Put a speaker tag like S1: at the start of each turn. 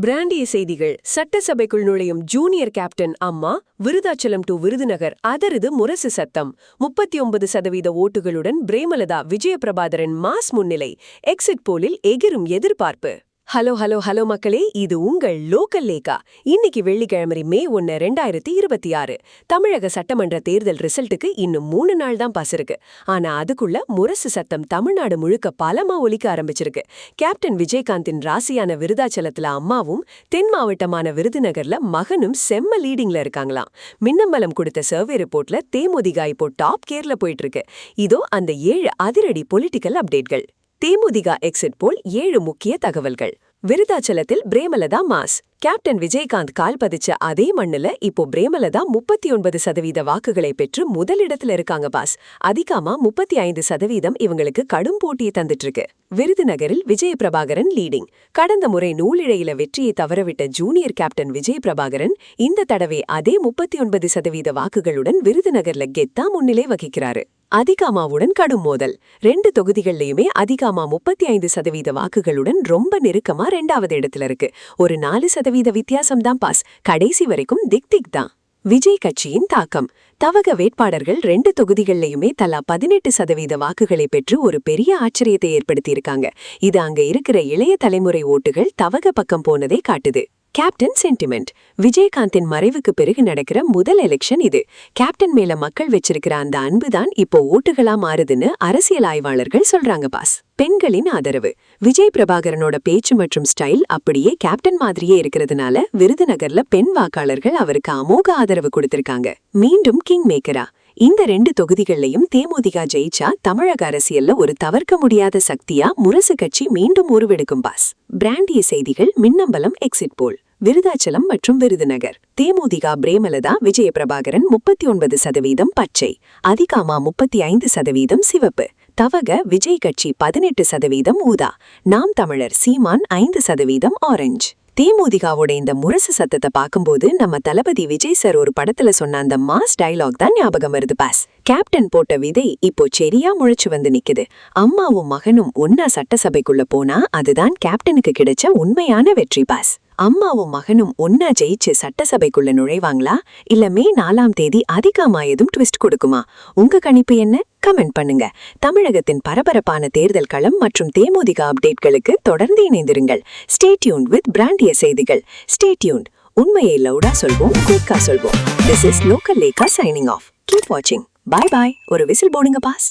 S1: பிராண்டிய செய்திகள். சட்டசபைக்குள் நுழையும் junior captain அம்மா, விருதாச்சலம் டு விருதுநகர் அதருது முரசு சத்தம். 39% ஓட்டுகளுடன் பிரேமலதா விஜயபிரபாதரன் மாஸ் முன்னிலை. எக்ஸிட் போலில் எகிரும் எதிர்பார்ப்பு. ஹலோ ஹலோ ஹலோ மக்களே, இது உங்கள் லோக்கல் லேக்கா. இன்னைக்கு வெள்ளிக்கிழமை மே 1, 2026. தமிழக சட்டமன்ற தேர்தல் ரிசல்ட்டுக்கு இன்னும் 3 நாள் தான் பாஸ் இருக்கு. ஆனா அதுக்குள்ள முரசு சத்தம் தமிழ்நாடு முழுக்க பலமா ஒலிக்க ஆரம்பிச்சிருக்கு. கேப்டன் விஜயகாந்தின் ராசியான விருதாச்சலத்துல அம்மாவும், தென் மாவட்டமான விருதுநகர்ல மகனும் செம்ம லீடிங்ல இருக்காங்களாம். மின்னம்பலம் கொடுத்த சர்வே ரிப்போர்ட்ல தேமுதிக இப்போ டாப் கேர்ல போயிட்டு இருக்கு. இதோ அந்த 7 அதிரடி பொலிட்டிக்கல் அப்டேட்கள். தேமுதிக எக்ஸிட் போல் 7 முக்கிய தகவல்கள். விருதாச்சலத்தில் பிரேமலதா மாஸ். கேப்டன் விஜயகாந்த் கால் பதிச்ச அதே மண்ணுல இப்போ பிரேமலதா 39% வாக்குகளை பெற்று முதலிடத்துல இருக்காங்க பாஸ். அதிகமா 35% இவங்களுக்கு கடும் போட்டியை தந்துட்டு இருக்கு. விருதுநகரில் விஜயபிரபாகரன் லீடிங். கடந்த முறை நூலிழையில வெற்றியை தவறவிட்ட ஜூனியர் கேப்டன் விஜயபிரபாகரன் இந்த தடவை அதே 39% வாக்குகளுடன் விருதுநகர்ல கெத்தா முன்னிலை வகிக்கிறாரு. அதிகாமாவுடன் கடும் மோதல். 2 தொகுதிகள்லயுமே அதிகாமா 35% வாக்குகளுடன் ரொம்ப நெருக்கமா 2வது இடத்துல இருக்கு. ஒரு 4% வித்தியாசம்தான் பாஸ். கடைசி வரைக்கும் திக் தான். விஜய் கட்சியின் தாக்கம். தவக வேட்பாளர்கள் 2 தொகுதிகள்லயுமே தலா 18% வாக்குகளை பெற்று ஒரு பெரிய ஆச்சரியத்தை ஏற்படுத்தியிருக்காங்க. இது அங்க இருக்கிற இளைய தலைமுறை ஓட்டுகள் தவக பக்கம் போனதை காட்டுது. Captain sentiment. விஜயகாந்தின் மறைவுக்கு பிறகு நடக்கிற முதல் எலெக்ஷன் இது. கேப்டன் மேல மக்கள் வச்சிருக்கிற அந்த அன்புதான் இப்போ ஓட்டுகளா மாறுதுன்னு அரசியல் ஆய்வாளர்கள் சொல்றாங்க பாஸ். பெண்களின் ஆதரவு. விஜய் பிரபாகரனோட பேச்சு மற்றும் ஸ்டைல் அப்படியே கேப்டன் மாதிரியே இருக்கிறதுனால விருதுநகர்ல பெண் வாக்காளர்கள் அவருக்கு அமோக ஆதரவு கொடுத்திருக்காங்க. மீண்டும் கிங் மேக்கரா. இந்த 2 தொகுதிகள்லையும் தேமுதிக ஜெயிச்சா தமிழக அரசியல்ல ஒரு தவிர்க்க முடியாத சக்தியா முரசு கட்சி மீண்டும் உருவெடுக்கும் பாஸ். பிராண்டிய செய்திகள். மின்னம்பலம் எக்ஸிட் போல். விருதாச்சலம் மற்றும் விருதுநகர். தேமுதிக பிரேமலதா விஜயபிரபாகரன் 39% பச்சை. அதிகாமா 35% சிவப்பு. தவக விஜய் கட்சி 18% ஊதா. நாம் தமிழர் சீமான் 5% ஆரஞ்சு. தேமுதிகாவோட இந்த முரசு சத்தத்தை பார்க்கும்போது நம்ம தளபதி விஜய் சார் ஒரு படத்துல சொன்ன அந்த மாஸ் டயலாக் தான் ஞாபகம் வருது பாஸ். கேப்டன் போட்ட விதை இப்போ செரியா முளைச்சு வந்து நிக்குது. அம்மாவும் மகனும் ஒன்னா சட்டசபைக்குள்ள போனா அதுதான் கேப்டனுக்கு கிடைச்ச உண்மையான வெற்றி பாஸ். அம்மாவும் மகனும் ஒன்னா ஜெயிச்சு சட்டசபைக்குள்ள நுழைவாங்களா, இல்ல மே 4ஆம் தேதி அதிகமா எதுவும் ட்விஸ்ட் கொடுக்குமா? உங்க கணிப்பு என்ன? கமெண்ட் பண்ணுங்க. தமிழகத்தின் பரபரப்பான தேர்தல் களம் மற்றும் தேமுதிக அப்டேட்களுக்கு தொடர்ந்து இணைந்திருங்கள். ஸ்டே டியூன்ட் வித் பிராண்டிய செய்திகள். Stay tuned. உண்மையை லவுடா சொல்வோம், குயிக்கா சொல்வோம். This is local Lekha signing off. Keep வாட்சிங். பாய் பாய். ஒரு விசில் போடுங்க பாஸ்.